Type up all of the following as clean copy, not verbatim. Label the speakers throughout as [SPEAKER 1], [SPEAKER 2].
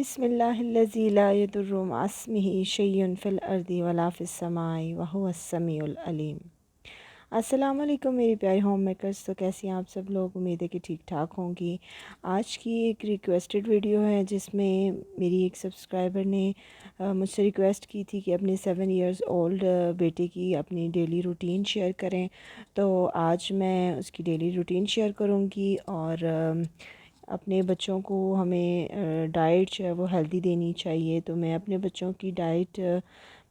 [SPEAKER 1] बिस्मिल्लाहिल्लज़ी ला यदुर्रु मअस्मिही शैय्युन fill अर्दि वला fish समाई व हुवस समीउल अलीम। अस्सलाम वालेकुम मेरी प्यारी होम मेकर्स। तो कैसी हैं आप सब लोग? उम्मीद है कि ठीक ठाक होंगी। आज की एक रिक्वेस्टेड वीडियो है जिसमें मेरी एक सब्सक्राइबर ने मुझसे रिक्वेस्ट की थी कि अपने 7 इयर्स ओल्ड बेटे की अपनी डेली रूटीन शेयर करें। तो आज मैं उसकी डेली रूटीन शेयर करूँगी और अपने बच्चों को हमें डाइट जो है वो हेल्दी देनी चाहिए। तो मैं अपने बच्चों की डाइट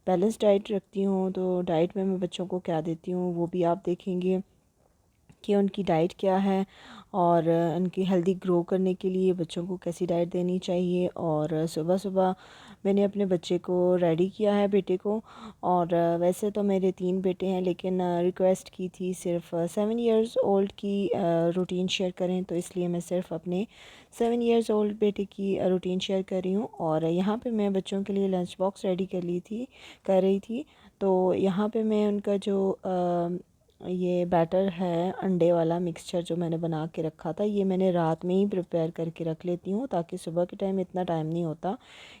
[SPEAKER 1] बैलेंस डाइट रखती हूँ। तो डाइट में मैं बच्चों को क्या देती हूँ वो भी आप देखेंगे कि उनकी डाइट क्या है और उनकी हेल्दी ग्रो करने के लिए बच्चों को कैसी डाइट देनी चाहिए। और सुबह सुबह मैंने अपने बच्चे को रेडी किया है, बेटे को। और वैसे तो मेरे 3 बेटे हैं, लेकिन रिक्वेस्ट की थी सिर्फ 7 इयर्स ओल्ड की रूटीन शेयर करें, तो इसलिए मैं सिर्फ अपने 7 इयर्स ओल्ड बेटे की रूटीन शेयर कर रही हूँ। और यहाँ पे मैं बच्चों के लिए लंच बॉक्स रेडी कर रही थी। तो यहाँ पे मैं उनका जो ये बैटर है, अंडे वाला मिक्सचर जो मैंने बना के रखा था, ये मैंने रात में ही प्रिपेयर करके रख लेती हूँ, ताकि सुबह के टाइम इतना टाइम नहीं होता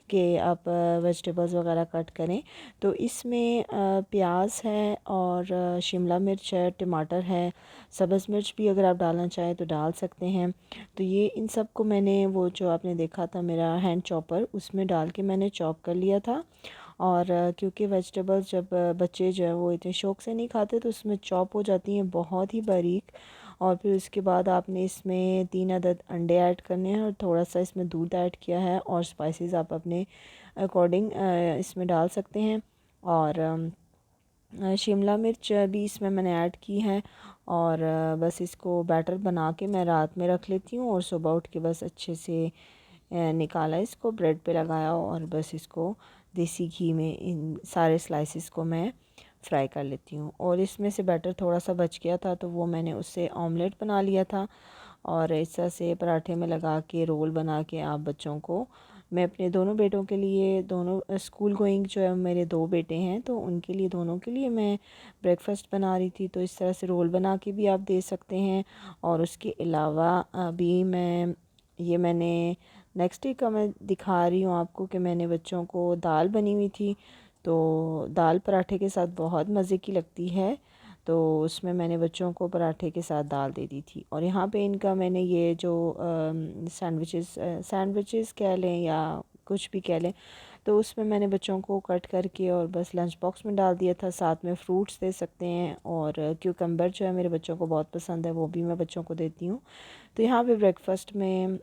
[SPEAKER 1] कि आप वेजिटेबल्स वगैरह कट करें। तो इसमें प्याज है और शिमला मिर्च है, टमाटर है, सब्ज़ मिर्च भी अगर आप डालना चाहें तो डाल सकते हैं। तो ये इन सब को मैंने, वो जो आपने देखा था मेरा हैंड चॉपर, उसमें डाल के मैंने चॉप कर लिया था। और क्योंकि वेजिटेबल्स जब बच्चे जो है वो इतने शौक़ से नहीं खाते, तो उसमें चॉप हो जाती हैं बहुत ही बारीक। और फिर उसके बाद आपने इसमें 3 अदद अंडे ऐड करने हैं और थोड़ा सा इसमें दूध ऐड किया है। और स्पाइसेस आप अपने अकॉर्डिंग इसमें डाल सकते हैं। और शिमला मिर्च भी इसमें मैंने ऐड की है। और बस इसको बैटर बना के मैं रात में रख लेती हूँ और सुबह उठ के बस अच्छे से निकाला, इसको ब्रेड पे लगाया और बस इसको देसी घी में इन सारे स्लाइसेस को मैं फ्राई कर लेती हूँ। और इसमें से बैटर थोड़ा सा बच गया था, तो वो मैंने उससे ऑमलेट बना लिया था। और इस तरह से पराठे में लगा के रोल बना के आप बच्चों को, मैं अपने दोनों बेटों के लिए, दोनों स्कूल गोइंग जो है मेरे 2 बेटे हैं, तो उनके लिए, दोनों के लिए मैं ब्रेकफ़ास्ट बना रही थी। तो इस तरह से रोल बना के भी आप दे सकते हैं। और उसके अलावा अभी मैंने नेक्स्ट डे का मैं दिखा रही हूँ आपको कि मैंने बच्चों को दाल बनी हुई थी, तो दाल पराठे के साथ बहुत मज़े की लगती है। तो उसमें मैंने बच्चों को पराठे के साथ दाल दे दी थी। और यहाँ पे इनका मैंने ये जो सैंडविचेस कह लें या कुछ भी कह लें, तो उसमें मैंने बच्चों को कट करके और बस लंच बॉक्स में डाल दिया था। साथ में फ्रूट्स दे सकते हैं, और क्यूकम्बर जो है मेरे बच्चों को बहुत पसंद है, वो भी मैं बच्चों को देती हूँ। तो यहाँ पे ब्रेकफास्ट में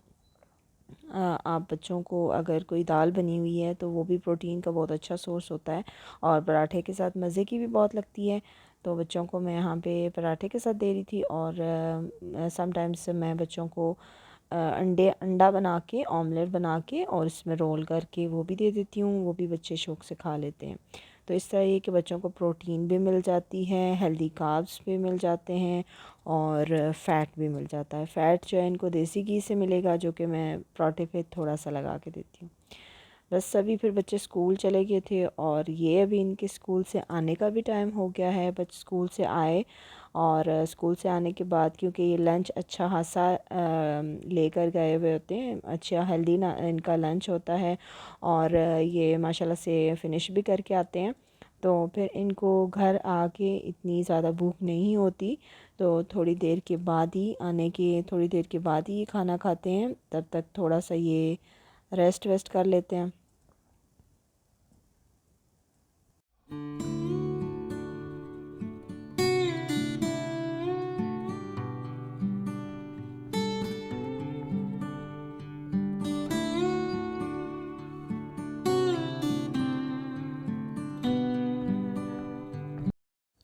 [SPEAKER 1] आप बच्चों को, अगर कोई दाल बनी हुई है तो वो भी प्रोटीन का बहुत अच्छा सोर्स होता है और पराठे के साथ मज़े की भी बहुत लगती है। तो बच्चों को मैं यहाँ पे पराठे के साथ दे रही थी। और समटाइम्स मैं बच्चों को अंडा बना के, ऑमलेट बना के और इसमें रोल करके वो भी दे देती हूँ, वो भी बच्चे शौक़ से खा लेते हैं। तो इस तरह ये कि बच्चों को प्रोटीन भी मिल जाती है, हेल्दी कार्ब्स भी मिल जाते हैं और फ़ैट भी मिल जाता है। फ़ैट जो है इनको देसी घी से मिलेगा, जो कि मैं पराठे पे थोड़ा सा लगा के देती हूँ। बस सभी फिर बच्चे स्कूल चले गए थे और ये अभी इनके स्कूल से आने का भी टाइम हो गया है। बच्चे स्कूल से आए और स्कूल से आने के बाद, क्योंकि ये लंच अच्छा खासा लेकर गए हुए होते हैं, अच्छा हेल्दी ना इनका लंच होता है, और ये माशाल्लाह से फ़िनिश भी करके आते हैं। तो फिर इनको घर आके इतनी ज़्यादा भूख नहीं होती, तो थोड़ी देर के बाद ही, आने के थोड़ी देर के बाद ही खाना खाते हैं। तब तक थोड़ा सा ये रेस्ट वेस्ट कर लेते हैं।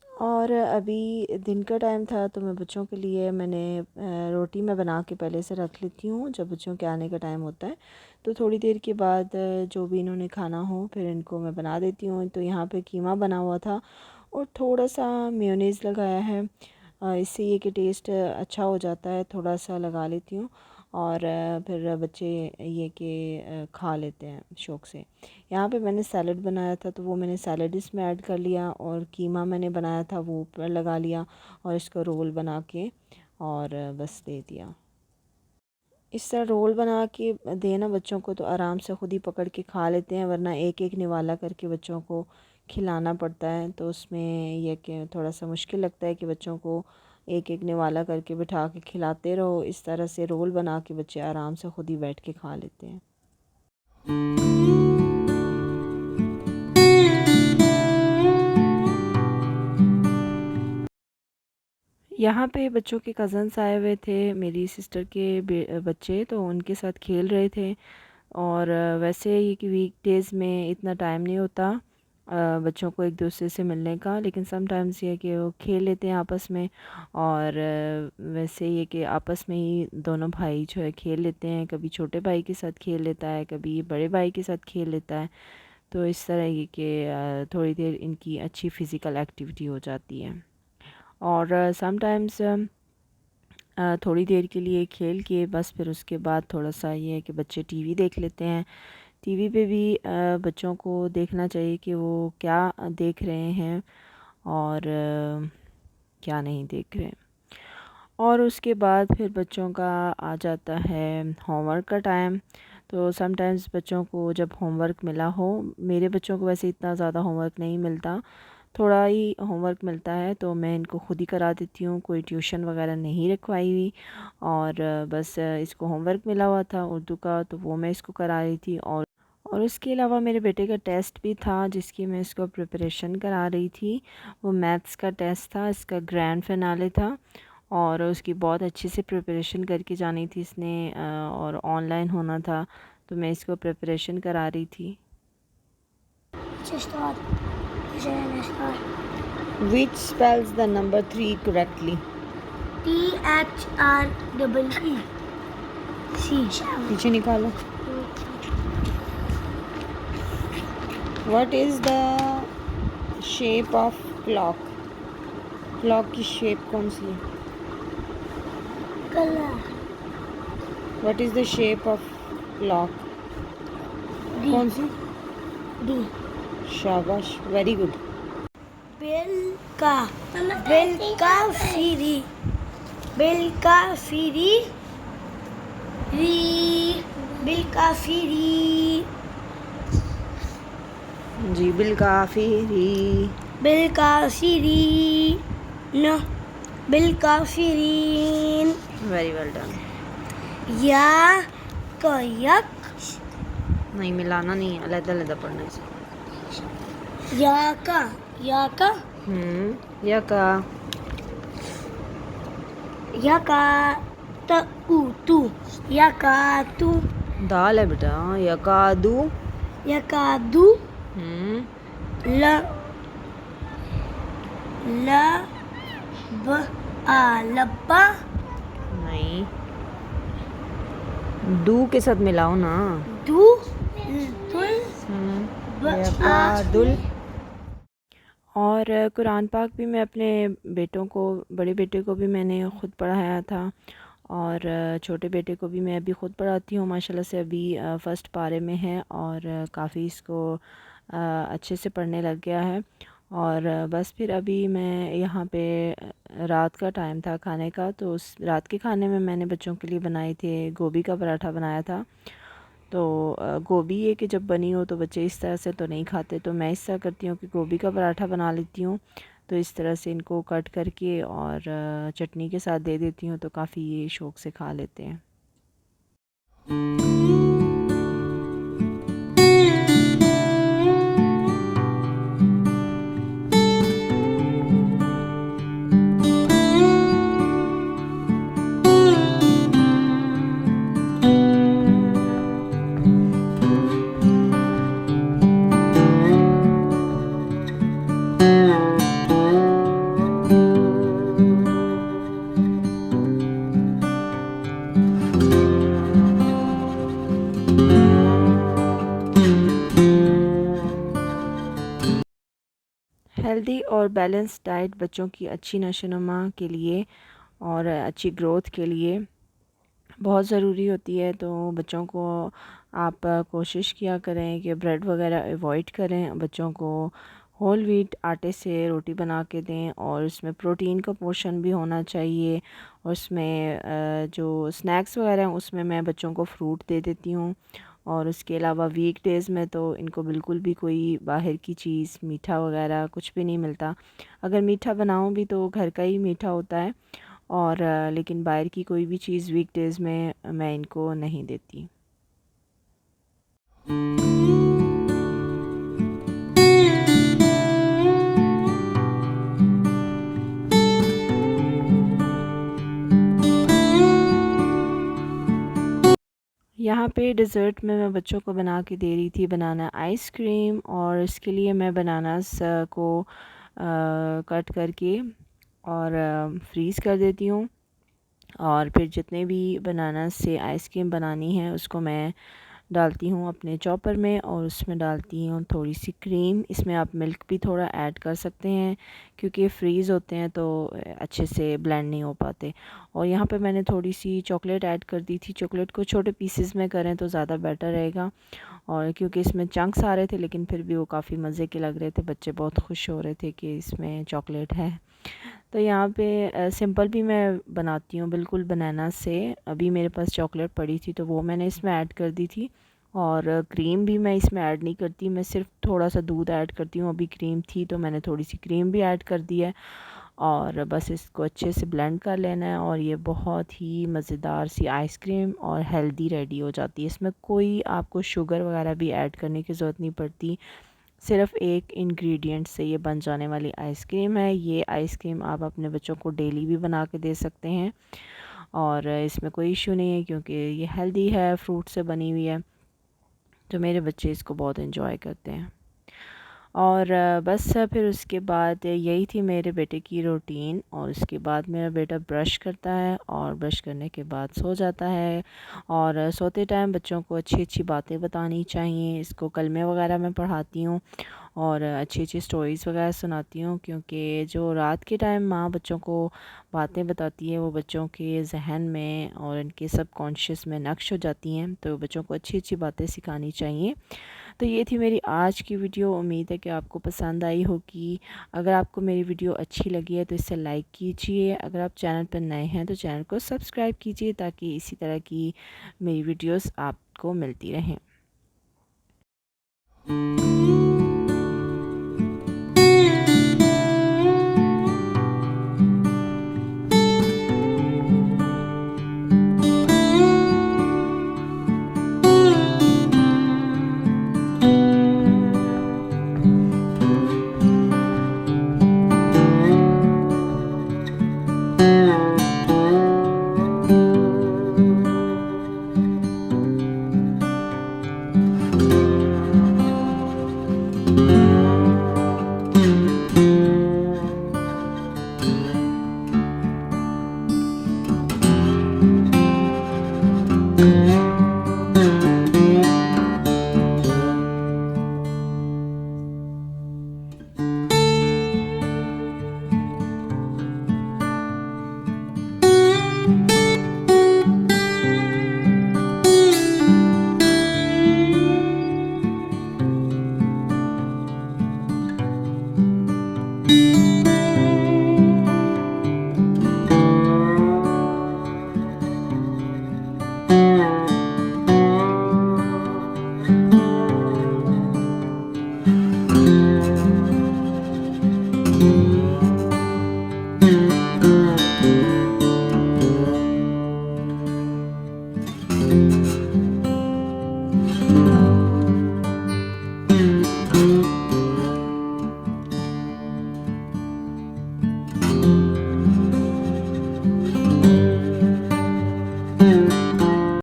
[SPEAKER 1] और अभी दिन का टाइम था, तो मैं बच्चों के लिए मैंने रोटी मैं बना के पहले से रख लेती हूँ। जब बच्चों के आने का टाइम होता है तो थोड़ी देर के बाद जो भी इन्होंने खाना हो फिर इनको मैं बना देती हूँ। तो यहाँ पे कीमा बना हुआ था और थोड़ा सा मेयोनीज़ लगाया है, इससे ये कि टेस्ट अच्छा हो जाता है, थोड़ा सा लगा लेती हूँ। और फिर बच्चे ये कि खा लेते हैं शौक़ से। यहाँ पे मैंने सैलड बनाया था, तो वो मैंने सैलड इसमें ऐड कर लिया, और कीमा मैंने बनाया था वो ऊपर लगा लिया और इसको रोल बना के और बस दे दिया। इस तरह रोल बना के देना बच्चों को तो आराम से ख़ुद ही पकड़ के खा लेते हैं, वरना एक एक निवाला करके बच्चों को खिलाना पड़ता है। तो उसमें यह कि थोड़ा सा मुश्किल लगता है कि बच्चों को एक एक निवाला करके बिठा के खिलाते रहो। इस तरह से रोल बना के बच्चे आराम से ख़ुद ही बैठ के खा लेते हैं। यहाँ पे बच्चों के कज़न्स आए हुए थे, मेरी सिस्टर के बच्चे, तो उनके साथ खेल रहे थे। और वैसे ये कि वीकडेज़ में इतना टाइम नहीं होता बच्चों को एक दूसरे से मिलने का, लेकिन समटाइम्स ये कि वो खेल लेते हैं आपस में। और वैसे ये कि आपस में ही दोनों भाई जो है खेल लेते हैं, कभी छोटे भाई के साथ खेल लेता है, कभी बड़े भाई के साथ खेल लेता है। तो इस तरह ये कि थोड़ी देर इनकी अच्छी फ़िज़िकल एक्टिविटी हो जाती है। और समटाइम्स थोड़ी देर के लिए खेल के बस फिर उसके बाद थोड़ा सा ये है कि बच्चे टीवी देख लेते हैं। टीवी पे भी बच्चों को देखना चाहिए कि वो क्या देख रहे हैं और क्या नहीं देख रहे। और उसके बाद फिर बच्चों का आ जाता है होमवर्क का टाइम। तो समटाइम्स बच्चों को जब होमवर्क मिला हो, मेरे बच्चों को वैसे इतना ज़्यादा होमवर्क नहीं मिलता, थोड़ा ही होमवर्क मिलता है, तो मैं इनको खुद ही करा देती हूँ, कोई ट्यूशन वगैरह नहीं रखवाई हुई। और बस इसको होमवर्क मिला हुआ था उर्दू का, तो वो मैं इसको करा रही थी। और उसके अलावा मेरे बेटे का टेस्ट भी था जिसकी मैं इसको प्रिपरेशन करा रही थी। वो मैथ्स का टेस्ट था, इसका ग्रैंड फिनाले था और उसकी बहुत अच्छे से प्रिपरेशन करके जानी थी इसने, और ऑनलाइन होना था, तो मैं इसको प्रिपरेशन करा रही थी। Which spells the number 3 correctly?
[SPEAKER 2] THREE C.
[SPEAKER 1] पीछे निकालो। What is the shape of clock? Clock की shape कौन सी है?
[SPEAKER 2] Color.
[SPEAKER 1] What is the shape of clock?
[SPEAKER 2] D.
[SPEAKER 1] कौन सी?
[SPEAKER 2] D.
[SPEAKER 1] शाबाश, very good.
[SPEAKER 2] बिल का फिरी
[SPEAKER 1] जी, बिलकाफिरी।
[SPEAKER 2] न बिलकाफिरीन।
[SPEAKER 1] Very well done.
[SPEAKER 2] या कयक
[SPEAKER 1] नहीं, मिलाना नहीं है, अलग-अलग पढ़ना है।
[SPEAKER 2] या का
[SPEAKER 1] या का
[SPEAKER 2] तू या का तू।
[SPEAKER 1] दाल है बेटा। यकादू
[SPEAKER 2] ल लब्बा।
[SPEAKER 1] नहीं, दू के साथ मिलाओ ना। दुल। और कुरान पाक भी मैं अपने बेटों को, बड़े बेटे को भी मैंने ख़ुद पढ़ाया था और छोटे बेटे को भी मैं अभी ख़ुद पढ़ाती हूँ। माशाल्लाह से अभी फ़र्स्ट पारे में है और काफ़ी इसको अच्छे से पढ़ने लग गया है। और बस फिर अभी मैं यहाँ पे रात का टाइम था खाने का, तो उस रात के खाने में मैंने बच्चों के लिए बनाए थे, गोभी का पराठा बनाया था। तो गोभी ये कि जब बनी हो तो बच्चे इस तरह से तो नहीं खाते, तो मैं इस तरह करती हूँ कि गोभी का पराठा बना लेती हूँ। तो इस तरह से इनको कट करके और चटनी के साथ दे देती हूँ, तो काफ़ी ये शौक़ से खा लेते हैं। हेल्दी और बैलेंस डाइट बच्चों की अच्छी नशोनुमा के लिए और अच्छी ग्रोथ के लिए बहुत ज़रूरी होती है। तो बच्चों को आप कोशिश किया करें कि ब्रेड वगैरह अवॉइड करें, बच्चों को होल व्हीट आटे से रोटी बना के दें, और उसमें प्रोटीन का पोर्शन भी होना चाहिए। और उसमें जो स्नैक्स वगैरह हैं उसमें मैं बच्चों को फ्रूट दे देती हूँ। और उसके अलावा वीक डेज़ में तो इनको बिल्कुल भी कोई बाहर की चीज़, मीठा वगैरह कुछ भी नहीं मिलता। अगर मीठा बनाऊँ भी तो घर का ही मीठा होता है, और लेकिन बाहर की कोई भी चीज़ वीक डेज़ में मैं इनको नहीं देती। यहाँ पे डिज़र्ट में मैं बच्चों को बना के दे रही थी बनाना आइसक्रीम, और इसके लिए मैं बनानास को कट करके और फ्रीज़ कर देती हूँ। और फिर जितने भी बनानास से आइसक्रीम बनानी है उसको मैं डालती हूँ अपने चॉपर में, और उसमें डालती हूँ थोड़ी सी क्रीम। इसमें आप मिल्क भी थोड़ा ऐड कर सकते हैं, क्योंकि ये फ्रीज़ होते हैं तो अच्छे से ब्लेंड नहीं हो पाते। और यहाँ पे मैंने थोड़ी सी चॉकलेट ऐड कर दी थी। चॉकलेट को छोटे पीसेस में करें तो ज़्यादा बेटर रहेगा, और क्योंकि इसमें चंक्स आ रहे थे लेकिन फिर भी वो काफ़ी मज़े के लग रहे थे, बच्चे बहुत खुश हो रहे थे कि इसमें चॉकलेट है। तो यहाँ पे सिंपल भी मैं बनाती हूँ बिल्कुल बनाना से। अभी मेरे पास चॉकलेट पड़ी थी तो वो मैंने इसमें ऐड कर दी थी, और क्रीम भी मैं इसमें ऐड नहीं करती, मैं सिर्फ थोड़ा सा दूध ऐड करती हूँ। अभी क्रीम थी तो मैंने थोड़ी सी क्रीम भी ऐड कर दी है, और बस इसको अच्छे से ब्लेंड कर लेना है, और ये बहुत ही मज़ेदार सी आइसक्रीम और हेल्दी रेडी हो जाती है। इसमें कोई आपको शुगर वगैरह भी ऐड करने की ज़रूरत नहीं पड़ती, सिर्फ एक इंग्रेडिएंट से ये बन जाने वाली आइसक्रीम है। ये आइसक्रीम आप अपने बच्चों को डेली भी बना के दे सकते हैं, और इसमें कोई इशू नहीं है क्योंकि ये हेल्दी है, फ्रूट से बनी हुई है, तो मेरे बच्चे इसको बहुत इन्जॉय करते हैं। और बस फिर उसके बाद यही थी मेरे बेटे की रूटीन। और उसके बाद मेरा बेटा ब्रश करता है, और ब्रश करने के बाद सो जाता है। और सोते टाइम बच्चों को अच्छी अच्छी बातें बतानी चाहिए। इसको कलमे वगैरह मैं पढ़ाती हूँ, और अच्छी अच्छी स्टोरीज़ वगैरह सुनाती हूँ, क्योंकि जो रात के टाइम माँ बच्चों को बातें बताती है वो बच्चों के जहन में और इनके सबकॉन्शियस में नक्श हो जाती हैं। तो बच्चों को अच्छी अच्छी बातें सिखानी चाहिए। तो ये थी मेरी आज की वीडियो। उम्मीद है कि आपको पसंद आई होगी। अगर आपको मेरी वीडियो अच्छी लगी है तो इसे लाइक कीजिए। अगर आप चैनल पर नए हैं तो चैनल को सब्सक्राइब कीजिए, ताकि इसी तरह की मेरी वीडियोस आपको मिलती रहें।